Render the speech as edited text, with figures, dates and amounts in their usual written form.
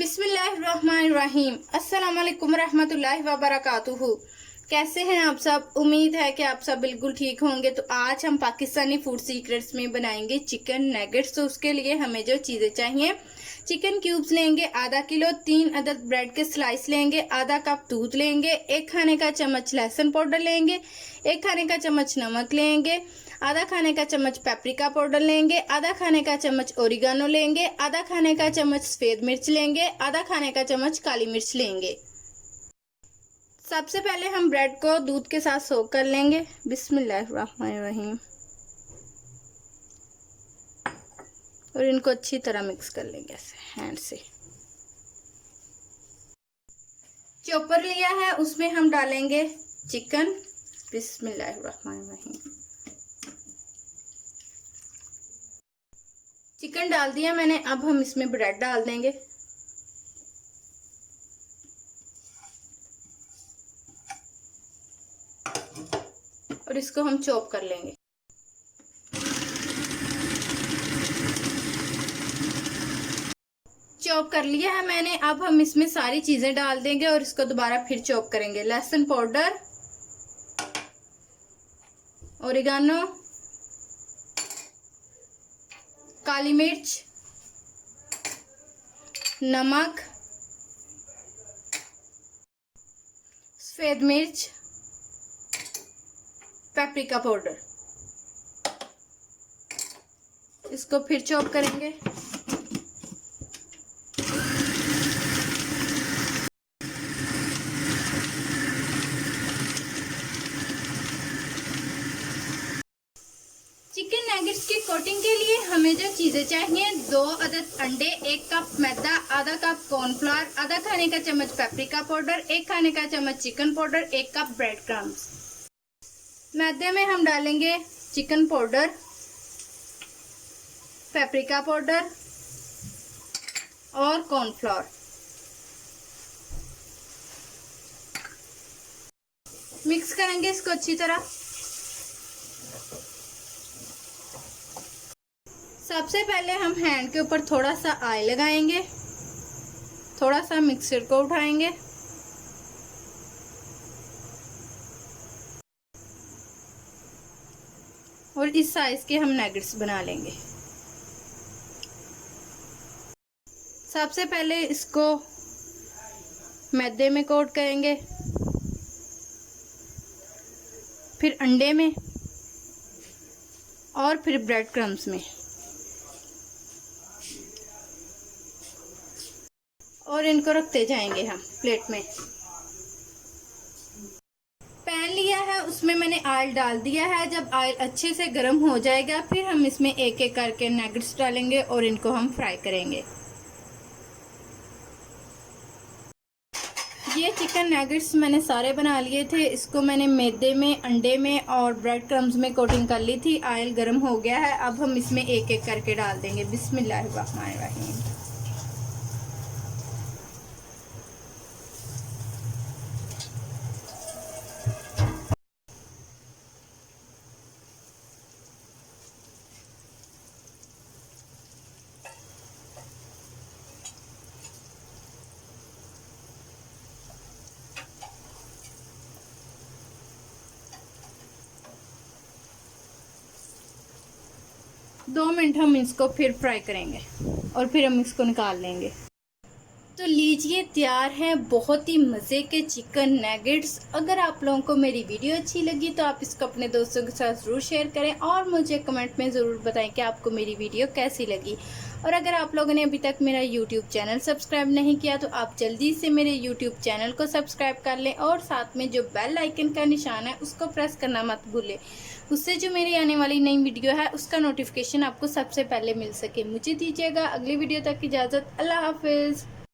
बिस्मिल्लाहिर्रहमानिर्रहीम। अस्सलाम वालेकुम रहमतुल्लाहि व बरकातुहू। कैसे हैं आप सब? उम्मीद है कि आप सब बिल्कुल ठीक होंगे। तो आज हम पाकिस्तानी फूड सीक्रेट्स में बनाएंगे चिकन नगेट्स। तो उसके लिए हमें जो चीज़ें चाहिए, चिकन क्यूब्स लेंगे आधा किलो, 3 अदद ब्रेड के स्लाइस लेंगे, आधा कप दूध लेंगे, 1 खाने का चम्मच लहसुन पाउडर लेंगे, 1 खाने का चम्मच नमक लेंगे, आधा खाने का चम्मच पेपरिका पाउडर लेंगे, आधा खाने का चम्मच ओरिगानो लेंगे, आधा खाने का चम्मच सफेद मिर्च लेंगे, आधा खाने का चम्मच काली मिर्च लेंगे। सबसे पहले हम ब्रेड को दूध के साथ सोक कर लेंगे। बिस्मिल्लाहिर्रहमानिर्रहीम। और इनको अच्छी तरह मिक्स कर लेंगे ऐसे हैंड से। चॉपर लिया है, उसमें हम डालेंगे चिकन। बिस्मिल्लाहिर्रहमानिर्रहीम। चिकन डाल दिया मैंने, अब हम इसमें ब्रेड डाल देंगे। और इसको हम चॉप कर लेंगे। चॉप कर लिया है मैंने, अब हम इसमें सारी चीजें डाल देंगे और इसको दोबारा फिर चॉप करेंगे। लहसुन पाउडर, ओरिगानो, काली मिर्च, नमक, सफेद मिर्च, पेपरिका पाउडर। इसको फिर चॉप करेंगे। चिकन नगेट्स की कोटिंग के लिए हमें जो चीजें चाहिए, 2 अदद अंडे, 1 कप मैदा, आधा कप कॉर्नफ्लावर, आधा खाने का चम्मच पेपरिका पाउडर, 1 खाने का चम्मच chicken powder, 1 cup bread crumbs. मैदे में हम डालेंगे चिकन पाउडर, पेपरिका पाउडर और कॉर्नफ्लावर। मिक्स करेंगे इसको अच्छी तरह। सबसे पहले हम हैंड के ऊपर थोड़ा सा ऑयल लगाएंगे, थोड़ा सा मिक्सर को उठाएंगे और इस साइज के हम नगेट्स बना लेंगे। सबसे पहले इसको मैदे में कोट करेंगे, फिर अंडे में और फिर ब्रेड क्रम्स में, और इनको रखते जाएंगे हम प्लेट में। पैन लिया है, उसमें मैंने ऑयल डाल दिया है। जब ऑयल अच्छे से गर्म हो जाएगा, फिर हम इसमें एक एक करके नगेट्स डालेंगे और इनको हम फ्राई करेंगे। ये चिकन नगेट्स मैंने सारे बना लिए थे। इसको मैंने मैदे में, अंडे में और ब्रेड क्रम्स में कोटिंग कर ली थी। ऑयल गर्म हो गया है, अब हम इसमें एक एक करके डाल देंगे। बिस्मिल्लाहिर्रहमानिर्रहीम। 2 मिनट हम इसको फिर फ्राई करेंगे और फिर हम इसको निकाल लेंगे। तो लीजिए, तैयार है बहुत ही मज़े के चिकन नगेट्स। अगर आप लोगों को मेरी वीडियो अच्छी लगी तो आप इसको अपने दोस्तों के साथ ज़रूर शेयर करें और मुझे कमेंट में ज़रूर बताएं कि आपको मेरी वीडियो कैसी लगी। और अगर आप लोगों ने अभी तक मेरा YouTube चैनल सब्सक्राइब नहीं किया तो आप जल्दी से मेरे YouTube चैनल को सब्सक्राइब कर लें और साथ में जो बेल आइकन का निशान है उसको प्रेस करना मत भूलें। उससे जो मेरी आने वाली नई वीडियो है उसका नोटिफिकेशन आपको सबसे पहले मिल सके। मुझे दीजिएगा अगली वीडियो तक इजाज़त। अल्लाह हाफिज़।